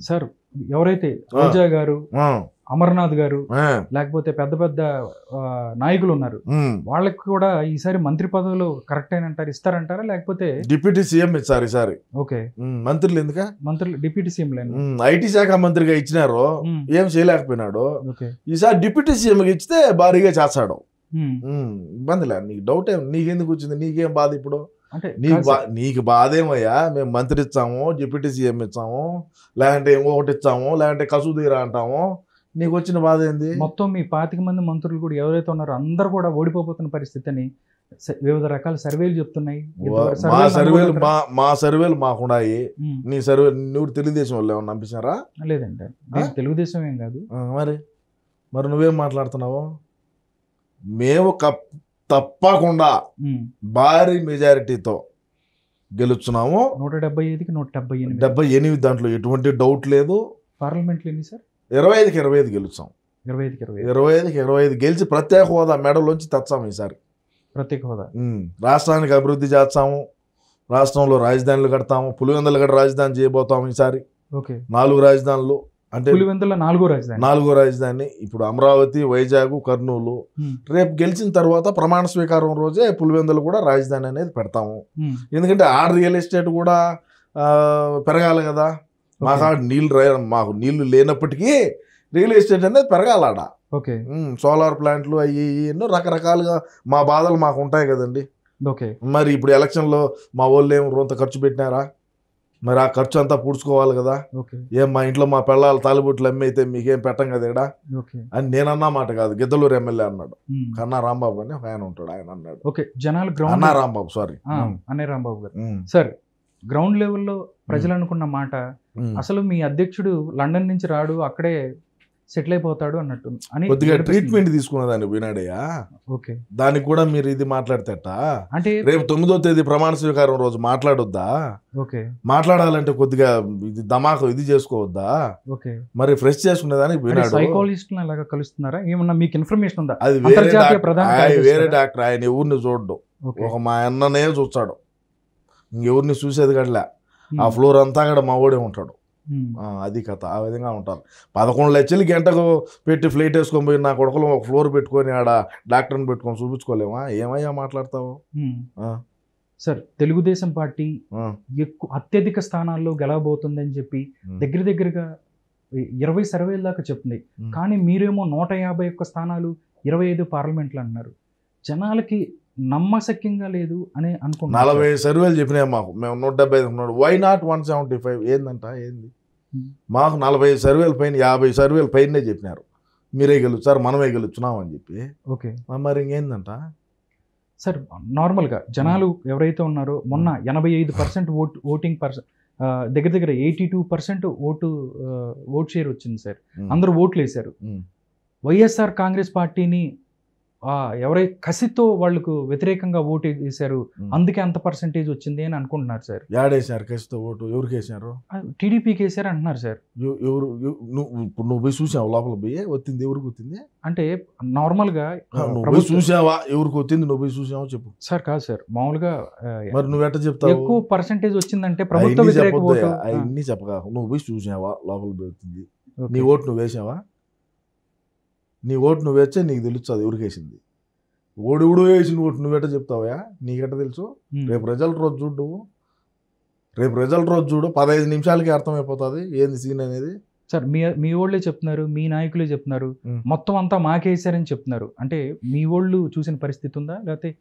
Sir ఎవరైతే రోజా గారు, అమర్నాథ్ గారు, లేకపోతే పెద్ద పెద్ద నాయకులు ఉన్నారు, వాళ్ళకి కూడా ఈసారి మంత్రి పదవులు కరెక్ట్ అయినంటారు, ఇస్తారంటారా? లేకపోతే డిప్యూటీ సీఎం ఇచ్చారు ఈసారి. ఓకే, మంత్రులు ఎందుక? మంత్రులు డిప్యూటీ సీఎం ఐటీ శాఖ మంత్రిగా ఇచ్చినారు, ఏం చేయలేకపోయినాడు. ఈసారి డిప్యూటీ సీఎం ఇచ్చితే భారీగా చేస్తాడు. ఇబ్బందిలే, నీకు డౌట్ ఏం, నీకెందుకు వచ్చింది, నీకేం బాధ ఇప్పుడు? నీకు బాధ ఏమయ్యా? మేము మంత్రి ఇచ్చాము, డిప్యూటీ సీఎం ఇచ్చాము, లేదంటే ఇంకొకటి ఇచ్చాము, లేదంటే కసూదీరా అంటాము, నీకు వచ్చిన బాధ ఏంది? మొత్తం మీ 25 మంది మంత్రులు కూడా ఎవరైతే ఉన్నారో అందరూ కూడా ఓడిపోతున్న పరిస్థితి అని వివిధ రకాల సర్వేలు చెప్తున్నాయి. మా సర్వేలు మాకున్నాయి, నీ సర్వే నువ్వు తెలుగుదేశం వాళ్ళు ఏమన్నా పంపించారా? లేదంటే తెలుగుదేశం ఏం కాదు. మరి నువ్వేం మాట్లాడుతున్నావు? మేము తప్పకుండా భారీ మెజారిటీతో గెలుచున్నాము. 175కి 178. 78 దాంట్లో ఎటువంటి డౌట్ లేదు. పార్లమెంట్లో ఎన్ని సార్? 25కి 25 గెలుచాం. 25కి 25 గెలిచి ప్రత్యేక హోదా మెడలోంచి తెచ్చాము ఈసారి. ప్రత్యేక హోదా రాష్ట్రానికి అభివృద్ధి చేస్తాము, రాష్ట్రంలో రాజధానులు కడతాము, పులివెందుల గడ రాజధాని చేయబోతాము ఈసారి. 4 రాజధానులు అంటే పులివెందుల 4వ రాజధాని. ఇప్పుడు అమరావతి, వైజాగ్, కర్నూలు. రేపు గెలిచిన తర్వాత ప్రమాణ స్వీకారం రోజే పులివెందులు కూడా రాజధాని అనేది పెడతాము. ఎందుకంటే ఆ రియల్ ఎస్టేట్ కూడా పెరగాలి కదా. మాకు నీళ్లు లేనప్పటికీ రియల్ ఎస్టేట్ అనేది పెరగాలాడ. సోలార్ ప్లాంట్లు అయ్యి ఎన్నో రకరకాలుగా మా బాధలు మాకు ఉంటాయి కదండి. మరి ఇప్పుడు ఎలక్షన్లో మా వాళ్ళు ఏం రొంత ఖర్చు పెట్టినారా? మరి ఆ ఖర్చు అంతా పూడ్చుకోవాలి కదా. ఏం మా ఇంట్లో మా పిల్లలు తాలిబొట్లు అమ్మైతే మీకేం పెట్టం కదా ఇక్కడ అని నేనన్నా మాట కాదు, గిద్దలూరు ఎమ్మెల్యే అన్నాడు. కన్నా రాంబాబు అని ఆయన ఉంటాడు, ఆయన అన్నాడు. అన్నా రాంబాబు, సారీ అనే రాంబాబు గారు. సార్, గ్రౌండ్ లెవెల్లో ప్రజలు అనుకున్న మాట, అసలు మీ అధ్యక్షుడు లండన్ నుంచి రాడు, అక్కడే సెటిల్ అయిపోతాడు అన్నట్టు అని కొద్దిగా ట్రీట్మెంట్ తీసుకున్నదాన్ని పోయినాడయ్యా. దానికి కూడా మీరు ఇది మాట్లాడతేట అంటే రేపు 9వ తేదీ ప్రమాణ స్వీకారం రోజు మాట్లాడొద్దా? మాట్లాడాలంటే కొద్దిగా ఇది ధమాకు ఇది చేసుకోవద్దా? మరి ఫ్రెష్ చేసుకునేదానికి పోయినాడు. సైకాలజిస్ట్ అలాగా కలుస్తున్నారా? ఏమన్నా మీకు ఇన్ఫర్మేషన్ ఉందా? అది వేరే డాక్టర్, ఆయన ఎవరిని చూడడు, ఒక మా అన్ననే చూస్తాడు, ఇంకెవరిని చూసేది కట్లే. ఆ ఫ్లోర్ అంతా కూడా మా ఓడే ఉంటాడు. అది కథ, ఆ విధంగా ఉంటారు. 11 లక్షలు గంటకు పెట్టి ఫ్లైట్ వేసుకొని పోయి నా కొడుకులు ఒక ఫ్లోర్ పెట్టుకొని ఆడ డాక్టర్ని పెట్టుకొని చూపించుకోలేమా? ఏమయ్యా మాట్లాడతావు? సార్, తెలుగుదేశం పార్టీ అత్యధిక స్థానాల్లో గెలవబోతుందని చెప్పి దగ్గరగా 20 సర్వేల దాకా చెప్తుంది. కానీ మీరేమో 151 స్థానాలు, 25 పార్లమెంట్లు అంటున్నారు. జనాలకి నమ్మశక్యంగా లేదు అని అనుకుంటున్నాను. 40 సర్వేలు చెప్పినాయి మాకు, మేము 175. Why not 175? ఏందంట ఏంది? మాకు 40 సర్వేల పైన 50 సర్వేల పైనే చెప్పినారు మీరే గెలుస్తారు, మనమే గెలుచున్నాం అని చెప్పి. మరి ఇంకేందంట సార్? నార్మల్గా జనాలు ఎవరైతే ఉన్నారో మొన్న 85% ఓటింగ్ దగ్గర 82% ఓట్ షేర్ వచ్చింది సార్. అందరూ ఓట్లు వేశారు. వైఎస్ఆర్ కాంగ్రెస్ పార్టీని ఎవరైతే కసితో వాళ్ళకు వ్యతిరేకంగా ఓటు వేశారు, అందుకే అంత పర్సెంటేజ్ వచ్చింది అని అనుకుంటున్నారు సార్. యాడేశారు కసితో ఓటు? ఎవరికి వేసారు? టీడీపీకి వేసారు అంటున్నారు సార్. ఎవరు? నువ్వు పోయి చూసావు లోపల పోయి? వచ్చింది ఎవరికి వచ్చింది అంటే నార్మల్గా నువ్వు చూసావా? ఎవరికి వచ్చింది నువ్వు పోయి చూసావా చెప్పు సార్. కాదు సార్, మామూలుగా మరి నువ్వు ఎట్లా చెప్తావు ఎక్కువ పర్సెంటేజ్ వచ్చిందంటే ప్రభుత్వ వ్యతిరేక ఓటు? అవన్నీ చెప్పగా నువ్వు పోయి చూసావా లోపల పోయి వచ్చింది? నీ ఓటు నువ్వు వేసావా? నీ ఓటు నువ్వు వేస్తే నీకు తెలుస్తుంది ఎవరికి వేసింది. ఓడివుడు వేసిన ఓటు నువ్వెట్ట చెప్తావా? నీకెట్ట తెలుసు? రేపు రిజల్ట్ రోజు చూడు, రేపు రిజల్ట్ రోజు చూడు, 15 నిమిషాలకి అర్థమైపోతుంది ఏంది సీన్ అనేది. సార్, మీ వాళ్ళే చెప్తున్నారు, మీ నాయకులే చెప్తున్నారు, మొత్తం అంతా మాకేసారని చెప్తున్నారు. అంటే మీ వాళ్ళు చూసిన పరిస్థితి ఉందా? లేకపోతే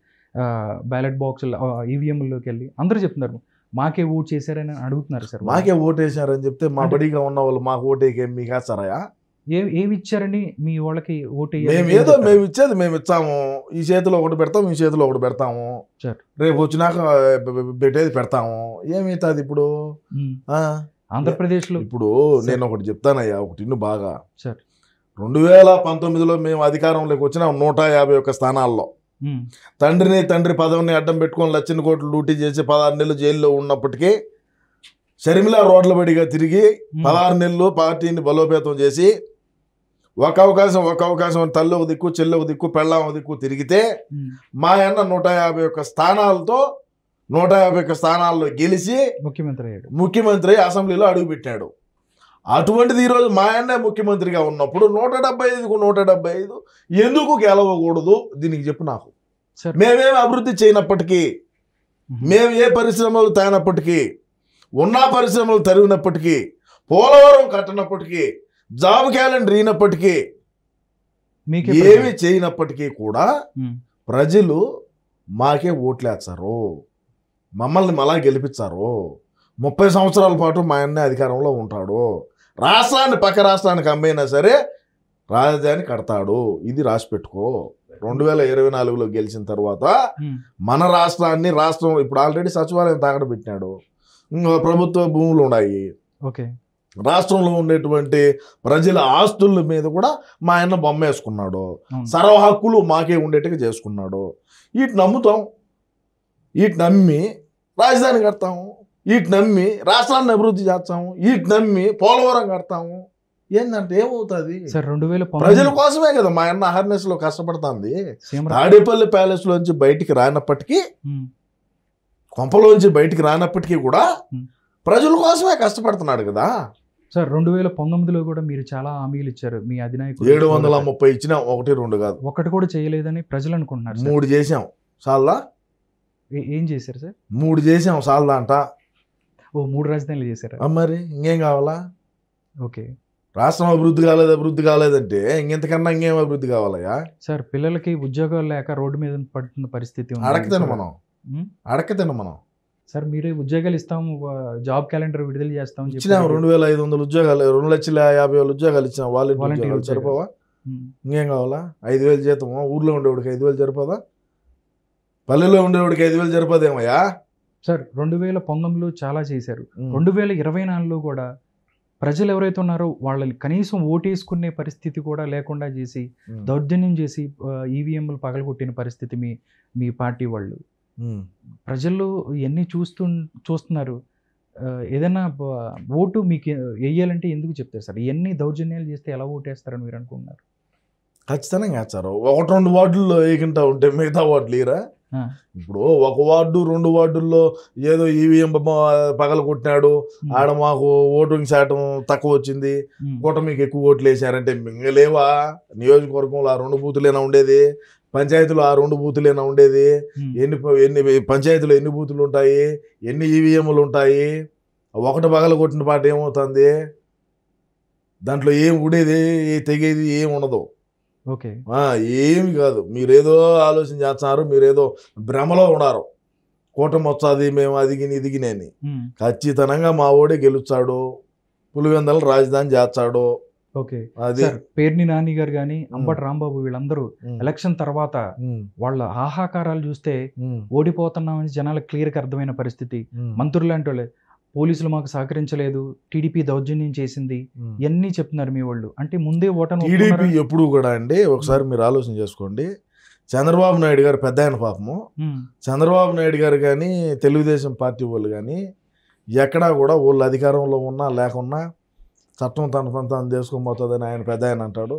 బ్యాలెట్ బాక్స్ ఈవీఎంలోకి వెళ్ళి అందరూ చెప్తున్నారు మాకే ఓటు చేశారని అడుగుతున్నారు సార్. మాకే ఓటు వేసారని చెప్తే మా బడిగా ఉన్న వాళ్ళు మాకు ఓటేకే మీకు వేస్తారా? ఏమి ఇచ్చారని మీ వాళ్ళకి ఓటు? మేము ఇచ్చేది మేము ఇచ్చాము. ఈ చేతిలో ఒకటి పెడతాము, ఈ చేతిలో ఒకటి పెడతాము, రేపు వచ్చినాక పెట్టేది పెడతాము. ఏమవుతుంది ఇప్పుడు ఆంధ్రప్రదేశ్లో? ఇప్పుడు నేను ఒకటి చెప్తానయ్యా, ఒకటి ఇన్ను బాగా. 2019లో మేము అధికారంలోకి వచ్చిన 151 స్థానాల్లో తండ్రి పదవిని అడ్డం పెట్టుకొని లక్షల కోట్లు లూటీ చేసి 16 నెలలు జైల్లో ఉన్నప్పటికీ షర్మిల రోడ్ల బడిగా తిరిగి 16 నెలలు పార్టీని బలోపేతం చేసి ఒక అవకాశం తల్లి ఒక దిక్కు, చెల్లి ఒక దిక్కు, పెళ్ళాం ఒక దిక్కు తిరిగితే మా అన్న 151 స్థానాలతో 151 స్థానాల్లో గెలిచి ముఖ్యమంత్రి అసెంబ్లీలో అడుగుపెట్టాడు. అటువంటిది ఈరోజు మా అన్నే ముఖ్యమంత్రిగా ఉన్నప్పుడు 175కు 175 ఎందుకు గెలవకూడదు? దీనికి చెప్పు నాకు. సార్ మేమేమి అభివృద్ధి చేయనప్పటికీ, మేము ఏ పరిశ్రమలు తేనప్పటికీ, ఉన్న పరిశ్రమలు తరిగినప్పటికీ, పోలవరం కట్టినప్పటికీ, జాబ్ క్యాలెండర్ అయినప్పటికీ, మీకే ఏమి చేయనప్పటికీ కూడా ప్రజలు మాకే ఓట్లేస్తారు, మమ్మల్ని మళ్ళా గెలిపించారు. 30 సంవత్సరాల పాటు మా అన్నే అధికారంలో ఉంటాడు. రాష్ట్రాన్ని పక్క రాష్ట్రానికి అమ్మైనా సరే రాజధాని కడతాడు. ఇది రాసి పెట్టుకో. 2024లో గెలిచిన తర్వాత మన రాష్ట్రాన్ని ఇప్పుడు ఆల్రెడీ సచివాలయం తాకడ పెట్టినాడు. ప్రభుత్వ భూములు ఉన్నాయి. ఓకే, రాష్ట్రంలో ఉండేటువంటి ప్రజల ఆస్తుల మీద కూడా మా ఆయన బొమ్మ వేసుకున్నాడు. సర్వ హక్కులు మాకే ఉండేట్టుగా చేసుకున్నాడు. వీటి నమ్ముతాం, వీటి నమ్మి రాజధాని కడతాము, వీటి నమ్మి రాష్ట్రాన్ని అభివృద్ధి చేస్తాము, వీటి నమ్మి పోలవరం కడతాము. ఏంటంటే ఏమవుతుంది? ప్రజల కోసమే కదా మా అన్న అహర్నెస్ లో కష్టపడుతుంది. తాడేపల్లి ప్యాలెస్ లోంచి బయటికి రానప్పటికీ, కొంపలోంచి బయటికి రానప్పటికీ కూడా ప్రజల కోసమే కష్టపడుతున్నాడు కదా సార్. 2019లో కూడా మీరు చాలా హామీలు ఇచ్చారు. మీ అధినాయకుడు 730 ఇచ్చినా, 1-2 కాదు, ఒకటి కూడా చేయలేదని ప్రజలు అనుకుంటున్నారు. 3 చేసాం సాల్దా. ఏం చేశారు సార్? 3 చేసాం సాల్దా అంట. 3 రాజధానులు చేశారు. మరి ఇంకేం కావాలా? ఓకే, రాష్ట్రం అభివృద్ధి కాలేదంటే ఇంకెంతకన్నా ఇంకేం అభివృద్ధి కావాలయా సార్? పిల్లలకి ఉద్యోగాలు లేక రోడ్డు మీద పడుతున్న పరిస్థితి అడక్కతేను మనం సార్. మీరే ఉద్యోగాలు ఇస్తాము, జాబ్ క్యాలెండర్ విడుదల చేస్తాం ఇచ్చినాం. 2,500 ఉద్యోగాలు, 2,50,000 ఉద్యోగాలు ఇచ్చినాం. వాలంటీర్లు సరిపోవా? ఇంకేం కావాలా? 5,000 జీతం ఊర్లో ఉండేవాడికి 5,000 సరిపోదా? పల్లెల్లో ఉండేవాడికి 5,000 సరిపోదేమయ్యా సార్? 2019లో చాలా చేశారు. 2024లో కూడా ప్రజలు ఎవరైతే ఉన్నారో వాళ్ళని కనీసం ఓటేసుకునే పరిస్థితి కూడా లేకుండా చేసి, దౌర్జన్యం చేసి ఈవీఎంలు పగలగొట్టిన పరిస్థితి మీ పార్టీ వాళ్ళు. ప్రజలు ఇవన్నీ చూస్తున్నారు. ఏదైనా ఓటు మీకు వేయాలంటే ఎందుకు చెప్తారు సార్? ఇవన్నీ దౌర్జన్యాలు చేస్తే ఎలా ఓటేస్తారని మీరు అనుకుంటున్నారు? ఖచ్చితంగా వేస్తారు. 1-2 వార్డుల్లో వేయకుండా ఉంటే మిగతా వార్డులు ఇరా. ఇప్పుడు 1 వార్డు 2 వార్డుల్లో ఏదో ఈవీఎం పగల కొట్టినాడు, ఆడ మాకు ఓటింగ్ శాతం తక్కువ వచ్చింది, కూటమికి ఎక్కువ ఓట్లు వేసారంటే మింగలేవా? నియోజకవర్గంలో ఆ 2 బూతులేనా ఉండేది? పంచాయతీలో ఆ 2 బూతులేనా ఉండేది? ఎన్ని పంచాయతీలో ఎన్ని బూతులు ఉంటాయి? ఎన్ని ఈవీఎంలు ఉంటాయి? 1 పగల కొట్టిన పాట ఏమవుతుంది? దాంట్లో ఏం ఉండేది, తెగేది ఏం ఉండదు. ఓకే, ఏమి కాదు. మీరేదో ఆలోచన చేస్తున్నారు, మీరేదో భ్రమలో ఉన్నారు. కూటమి వచ్చాది, మేము ఇదిగినేని. ఖచ్చితంగా మా ఓడే గెలుస్తాడు, పులివెందల రాజధాని చేస్తాడు. ఓకే, అది పేర్ని నాని గారు కానీ అంబటి రాంబాబు వీళ్ళందరూ ఎలక్షన్ తర్వాత వాళ్ళ ఆహాకారాలు చూస్తే ఓడిపోతున్నామని జనాలకు క్లియర్గా అర్థమైన పరిస్థితి. మంత్రులు లాంటి వాళ్ళే, పోలీసులు మాకు సహకరించలేదు, టీడీపీ దౌర్జన్యం చేసింది, ఇవన్నీ చెప్తున్నారు మీ వాళ్ళు. అంటే ముందే ఓటమి. టీడీపీ ఎప్పుడు కూడా అండి, ఒకసారి మీరు ఆలోచన చేసుకోండి. చంద్రబాబు నాయుడు గారు పెద్ద ఆయన పాపము. చంద్రబాబు నాయుడు గారు కానీ తెలుగుదేశం పార్టీ వాళ్ళు కానీ ఎక్కడా కూడా వాళ్ళు అధికారంలో ఉన్నా లేకున్నా చట్టం తన పని తాను చేసుకొని పోతుందని ఆయన పెద్ద ఆయన అంటాడు.